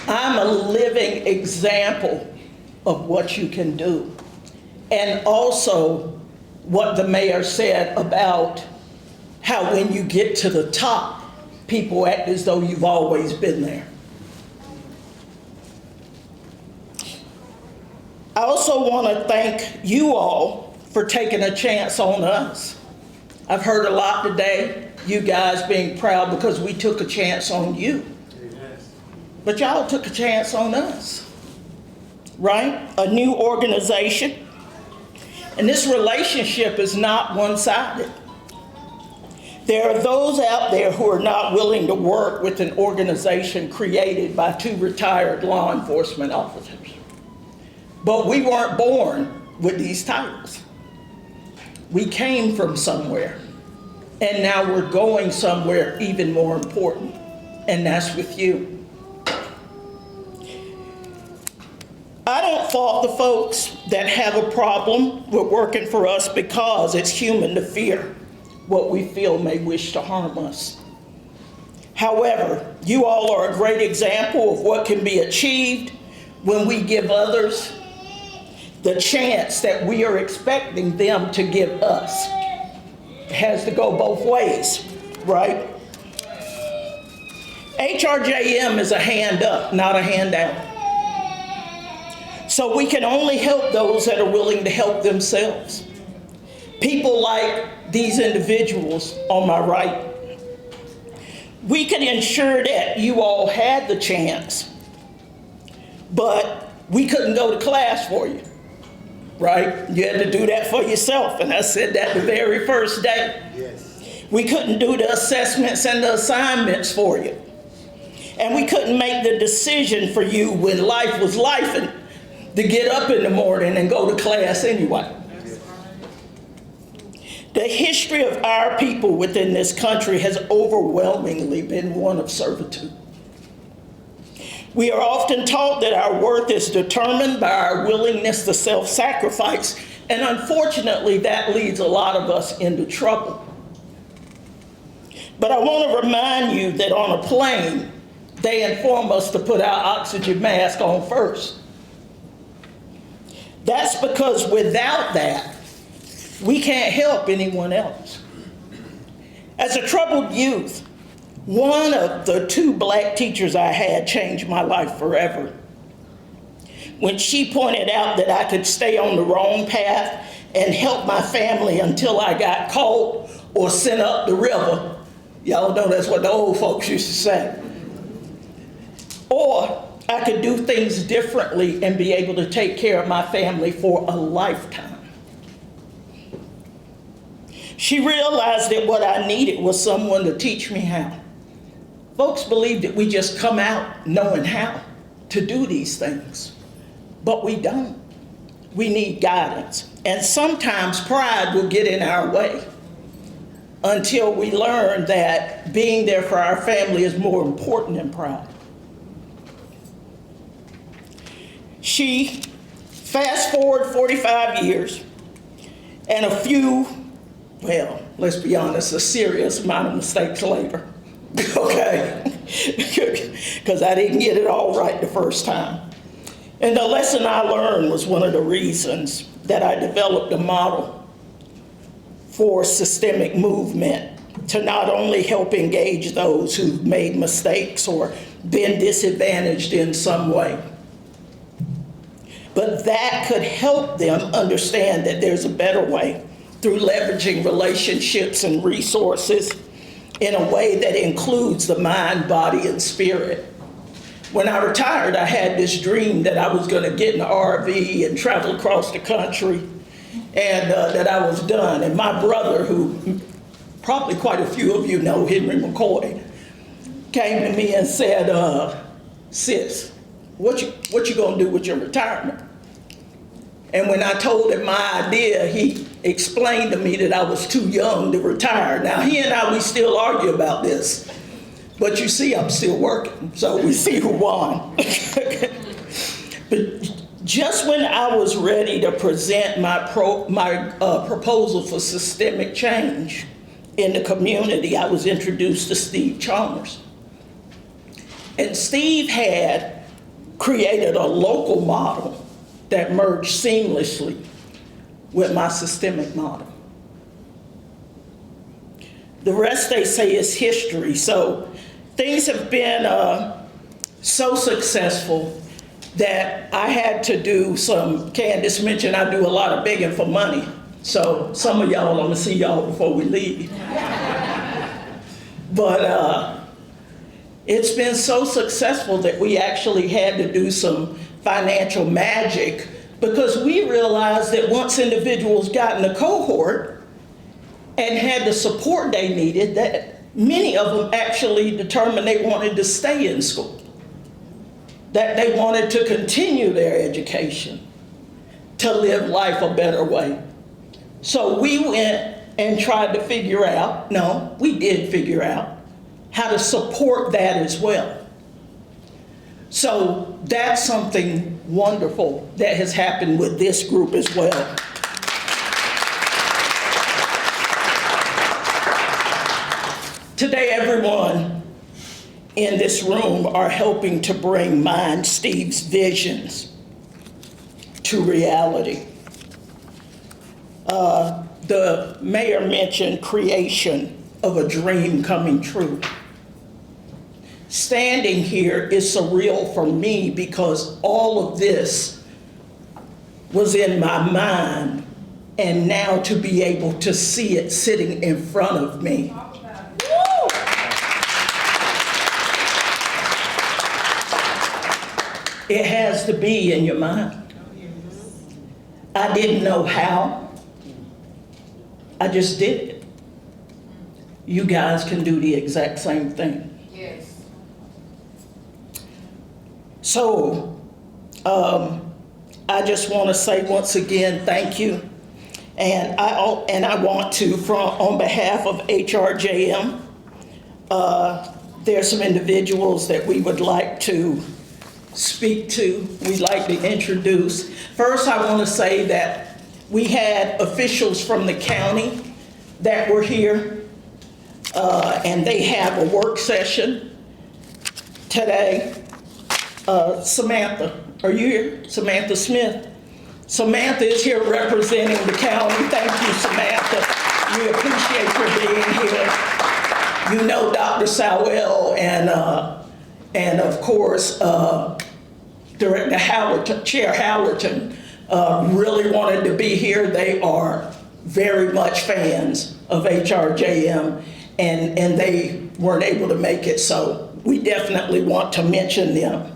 I'm a living example of what you can do. And also what the mayor said about how when you get to the top, people act as though you've always been there. I also want to thank you all for taking a chance on us. I've heard a lot today, you guys being proud because we took a chance on you. But y'all took a chance on us, right? A new organization. And this relationship is not one-sided. There are those out there who are not willing to work with an organization created by 2 retired law enforcement officers. But we weren't born with these titles. We came from somewhere, and now we're going somewhere even more important, and that's with you. I don't fault the folks that have a problem with working for us because it's human to fear what we feel may wish to harm us. However, you all are a great example of what can be achieved when we give others the chance that we are expecting them to give us. It has to go both ways, right? HRJM is a hand up, not a handout. So we can only help those that are willing to help themselves. People like these individuals on my right. We can ensure that you all had the chance, but we couldn't go to class for you, right? You had to do that for yourself, and I said that the very first day. Yes. We couldn't do the assessments and the assignments for you. And we couldn't make the decision for you when life was life and to get up in the morning and go to class anyway. The history of our people within this country has overwhelmingly been one of servitude. We are often taught that our worth is determined by our willingness to self-sacrifice And unfortunately, that leads a lot of us into trouble. But I want to remind you that on a plane, they inform us to put our oxygen mask on first. That's because without that, we can't help anyone else. As a troubled youth, one of the 2 black teachers I had changed my life forever. When she pointed out that I could stay on the wrong path and help my family until I got caught or sent up the river. Y'all know that's what the old folks used to say. Or I could do things differently and be able to take care of my family for a lifetime. She realized that what I needed was someone to teach me how. Folks believe that we just come out knowing how to do these things, but we don't. We need guidance. And sometimes pride will get in our way until we learn that being there for our family is more important than pride. She, fast forward 45 years, and a few, well, let's be honest, a serious amount of mistakes later, okay? Because I didn't get it all right the first time. And the lesson I learned was one of the reasons that I developed a model for systemic movement to not only help engage those who've made mistakes or been disadvantaged in some way, but that could help them understand that there's a better way through leveraging relationships and resources in a way that includes the mind, body, and spirit. When I retired, I had this dream that I was going to get in an RV and travel across the country, and that I was done. And my brother, who probably quite a few of you know, Henry McCoy, came to me and said, sis, what you gonna do with your retirement? And when I told him my idea, he explained to me that I was too young to retire. Now, he and I, we still argue about this. But you see, I'm still working, so we see who won. But just when I was ready to present my proposal for systemic change in the community, I was introduced to Steve Chalmers. And Steve had created a local model that merged seamlessly with my systemic model. The rest, they say, is history. So things have been so successful that I had to do some, Candace mentioned I do a lot of begging for money. So some of y'all, I'm gonna see y'all before we leave. But it's been so successful that we actually had to do some financial magic, because we realized that once individuals got in the cohort and had the support they needed, that many of them actually determined they wanted to stay in school, that they wanted to continue their education, to live life a better way. So we went and tried to figure out, no, we did figure out how to support that as well. So that's something wonderful that has happened with this group as well. Today, everyone in this room are helping to bring mine, Steve's visions to reality. The mayor mentioned creation of a dream coming true. Standing here is surreal for me because all of this was in my mind, and now to be able to see it sitting in front of me. It has to be in your mind. I didn't know how. I just did it. You guys can do the exact same thing. Yes. So, I just want to say once again, thank you. And I want to, on behalf of HRJM, there's some individuals that we would like to speak to, we'd like to introduce. First, I want to say that We had officials from the county that were here, and they have a work session today. Samantha, are you here? Samantha Smith. Samantha is here representing the county. Thank you, Samantha. We appreciate your being here. You know Dr. Sowell and of course, Director Howerton, Chair Howerton, really wanted to be here. They are very much fans of HRJM, and they weren't able to make it, so we definitely want to mention them.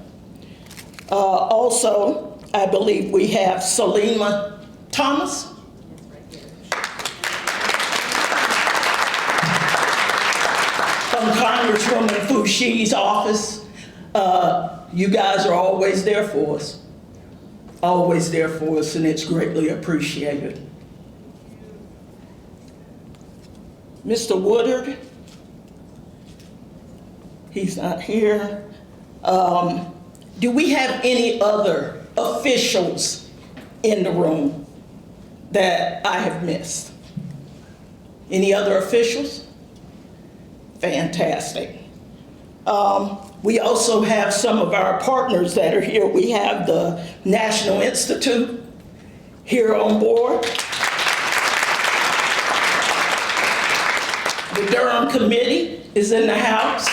Also, I believe we have Selima Thomas. From Congresswoman Foushie's office. You guys are always there for us. Always there for us, and it's greatly appreciated. Mr. Woodard, he's not here. Do we have any other officials in the room that I have missed? Any other officials? Fantastic. We also have some of our partners that are here. We have the National Institute here on board. The Durham Committee is in the house.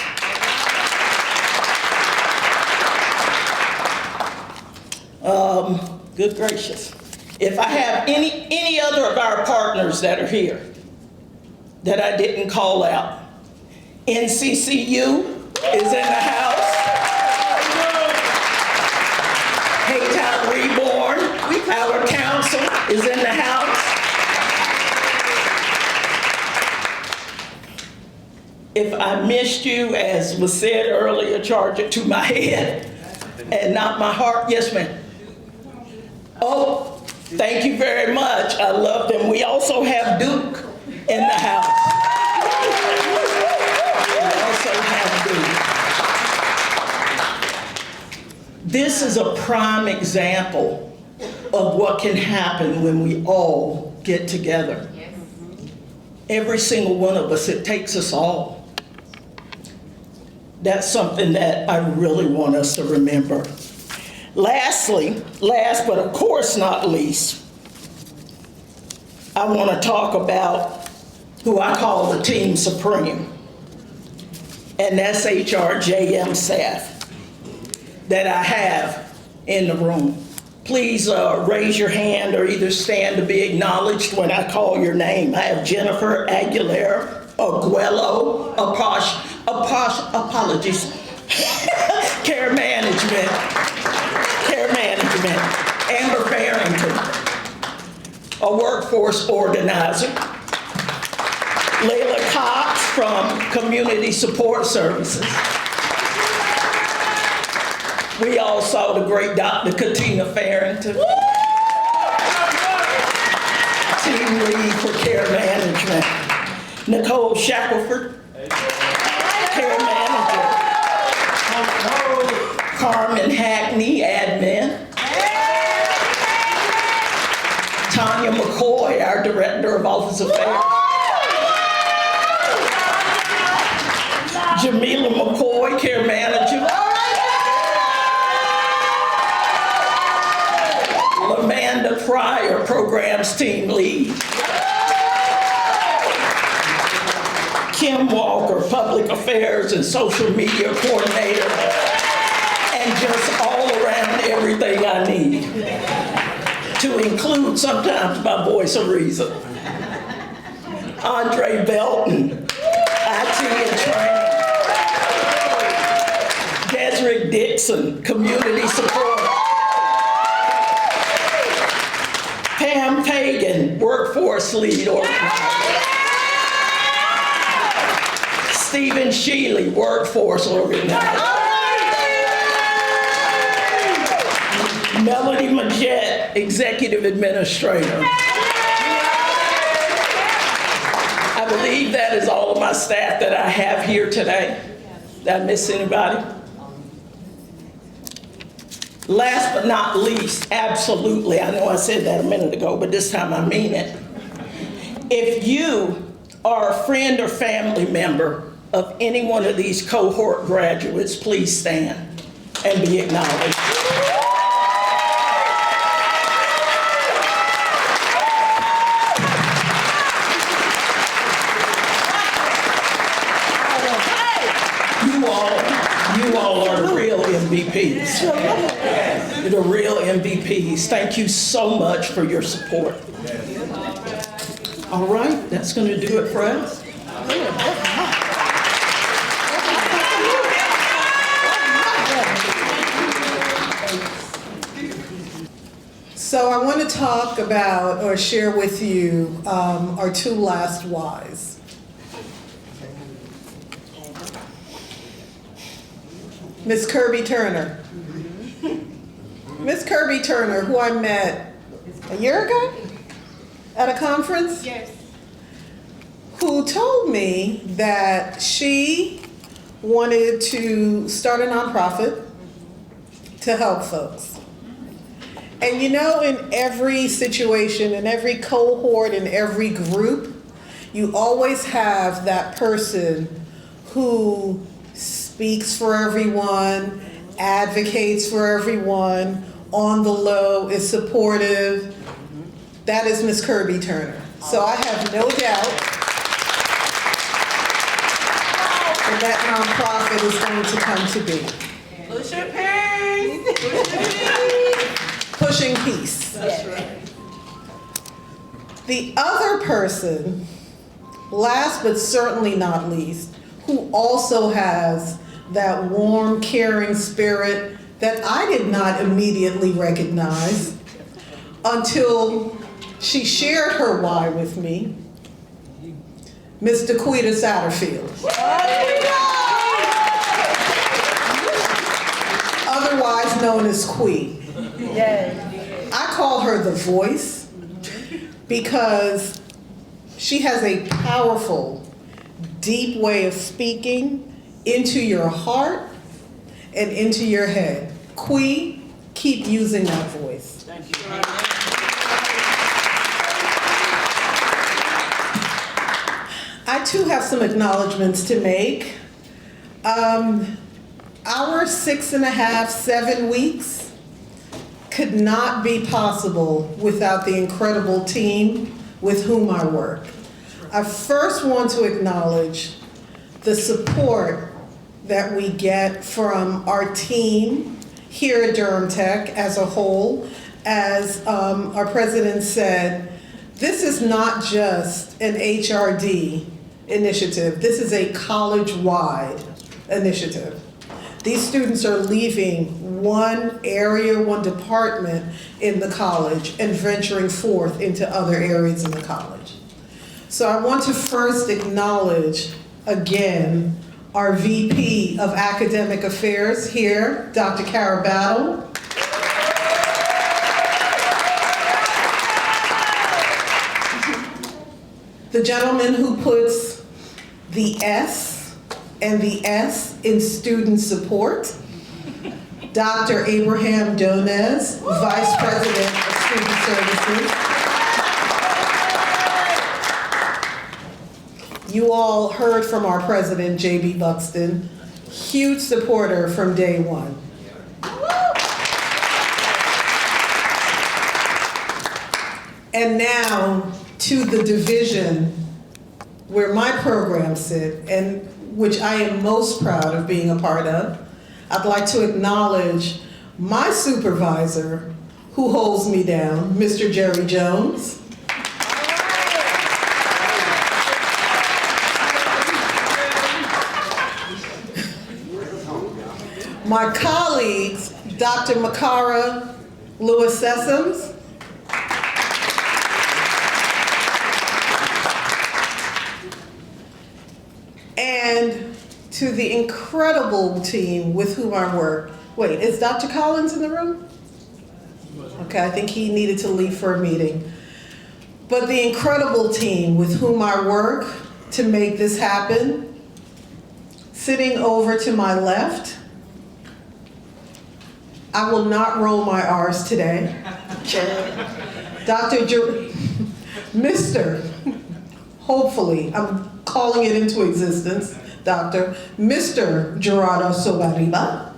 Good gracious. If I have any other of our partners that are here that I didn't call out, NCCU is in the house. Haytown Reborn, our council is in the house. If I missed you, as was said earlier, charge it to my head and not my heart. Yes, ma'am. Oh, thank you very much. I love them. We also have Duke in the house. This is a prime example of what can happen when we all get together. Yes. Every single one of us, it takes us all. That's something that I really want us to remember. Lastly, last but of course not least, I want to talk about who I call the Team Supreme, and that's HRJM staff that I have in the room. Please raise your hand or either stand to be acknowledged when I call your name. I have Jennifer Aguilera, Aguelo, apologies, Care Management, Amber Farrington, a workforce organizer, Layla Cox from Community Support Services. We all saw the great Dr. Katina Farrington, team lead for Care Management. Nicole Shackelford, Care Manager. Carmen Hackney, admin. Tanya McCoy, our Director of Office Affairs. Jamila McCoy, Care Manager. Amanda Pryor, Programs Team Lead. Kim Walker, Public Affairs and Social Media Coordinator. And just all around everything I need. To include sometimes my voice of reason. Andre Belton, IT and Training. Desiree Dixon, Community Support. Pam Pagan, Workforce Lead Organizer. Stephen Shealy, Workforce Organizer. Melody Majette, Executive Administrator. I believe that is all of my staff that I have here today. Did I miss anybody? Last but not least, absolutely, I know I said that a minute ago, but this time I mean it. If you are a friend or family member of any one of these cohort graduates, please stand and be acknowledged. You all are the real MVPs. You're the real MVPs. Thank you so much for your support. All right, that's going to do it for us. So I want to talk about or share with you our two last whys. Miss Kirby Turner. Miss Kirby Turner, who I met a year ago at a conference. Yes. Who told me that she wanted to start a nonprofit to help folks. And you know, in every situation, in every cohort, in every group, you always have that person who speaks for everyone, advocates for everyone, on the low, is supportive. That is Miss Kirby Turner. So I have no doubt that nonprofit is going to come to be. Push your pants. Pushing peace. That's right. The other person, last but certainly not least, who also has that warm, caring spirit that I did not immediately recognize until she shared her why with me, Miss DeQuita Satterfield. Otherwise known as Quee. I call her the voice because she has a powerful, deep way of speaking into your heart and into your head. Quee, keep using that voice. Thank you. I too have some acknowledgments to make. Our 6.5, 7 weeks could not be possible without the incredible team with whom I work. I first want to acknowledge the support that we get from our team here at Durham Tech as a whole. As our president said, this is not just an HRD initiative. This is a college-wide initiative. These students are leaving one area, one department in the college and venturing forth into other areas in the college. So I want to first acknowledge again our VP of Academic Affairs here, Dr. Kara Battle. The gentleman who puts the S and the S in student support, Dr. Abraham Donez, Vice President of Student Services. You all heard from our president, J.B. Buxton, huge supporter from day one. And now to the division where my programs sit, and which I am most proud of being a part of. I'd like to acknowledge my supervisor who holds me down, Mr. Jerry Jones. My colleagues, Dr. Makara Lewis-Sessoms, and to the incredible team with whom I work. Wait, is Dr. Collins in the room? Okay, I think he needed to leave for a meeting. But the incredible team with whom I work to make this happen, sitting over to my left, I will not roll my R's today. Mr. Hopefully, I'm calling it into existence, Mr. Gerardo Sobariba.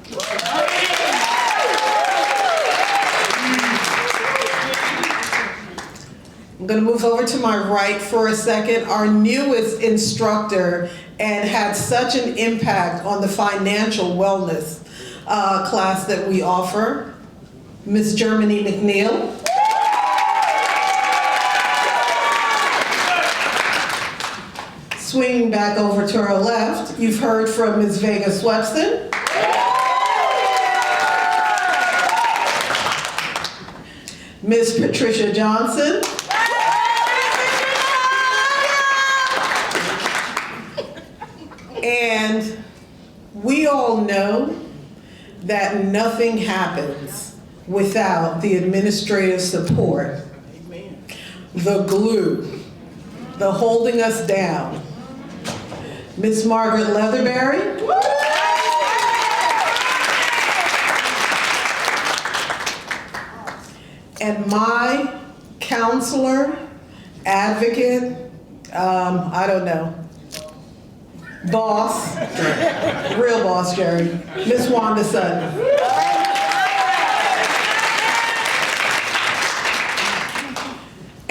I'm going to move over to my right for a second. Our newest instructor and had such an impact on the financial wellness class that we offer, Ms. Germany McNeil. Swinging back over to our left, you've heard from Ms. Vega Swepson. Ms. Patricia Johnson. And we all know that nothing happens without the administrative support, the glue, the holding us down. Ms. Margaret Leatherberry. And my counselor, advocate, I don't know, boss, real boss, Jerry, Miss Wanda Sutton.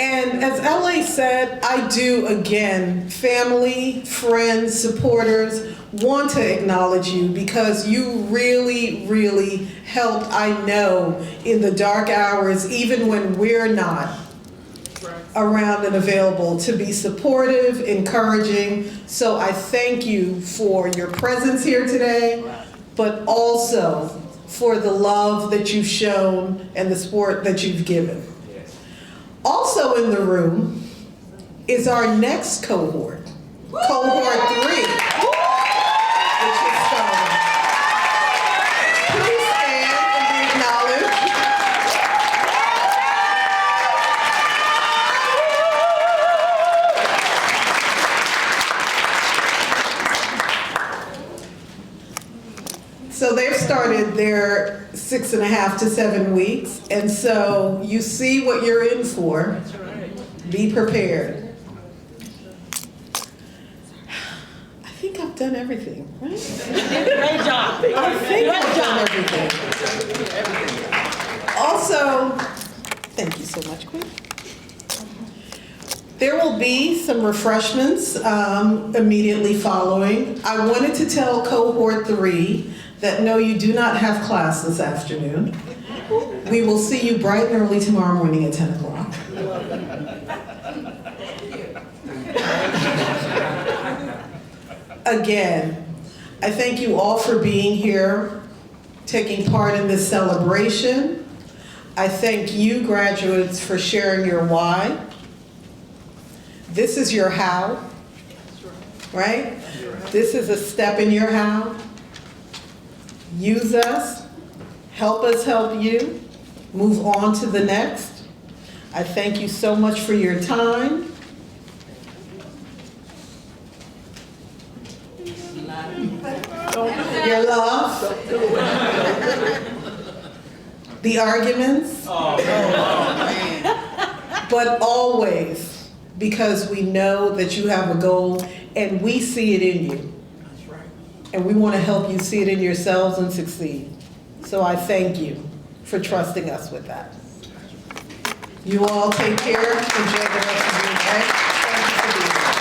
And as LA said, I do again, family, friends, supporters, want to acknowledge you because you really, really helped, I know, in the dark hours, even when we're not around and available, to be supportive, encouraging. So I thank you for your presence here today, but also for the love that you've shown and the support that you've given. Also in the room is our next cohort, Cohort 3, which is starting. Please stand and be acknowledged. So they've started their 6.5 to 7 weeks, and so you see what you're in for. Be prepared. I think I've done everything, right? Great job. I think I've done everything. Also, thank you so much, Quinn. There will be some refreshments immediately following. I wanted to tell Cohort 3 that no, you do not have class this afternoon. We will see you bright and early tomorrow morning at 10 o'clock. Again, I thank you all for being here, taking part in this celebration. I thank you, graduates, for sharing your why. This is your how, right? This is a step in your how. Use us, help us help you, move on to the next. I thank you so much for your time. Your love. The arguments. But always, because we know that you have a goal and we see it in you. And we want to help you see it in yourselves and succeed. So I thank you for trusting us with that. You all take care. Enjoy the rest of your day. Thank you for being here.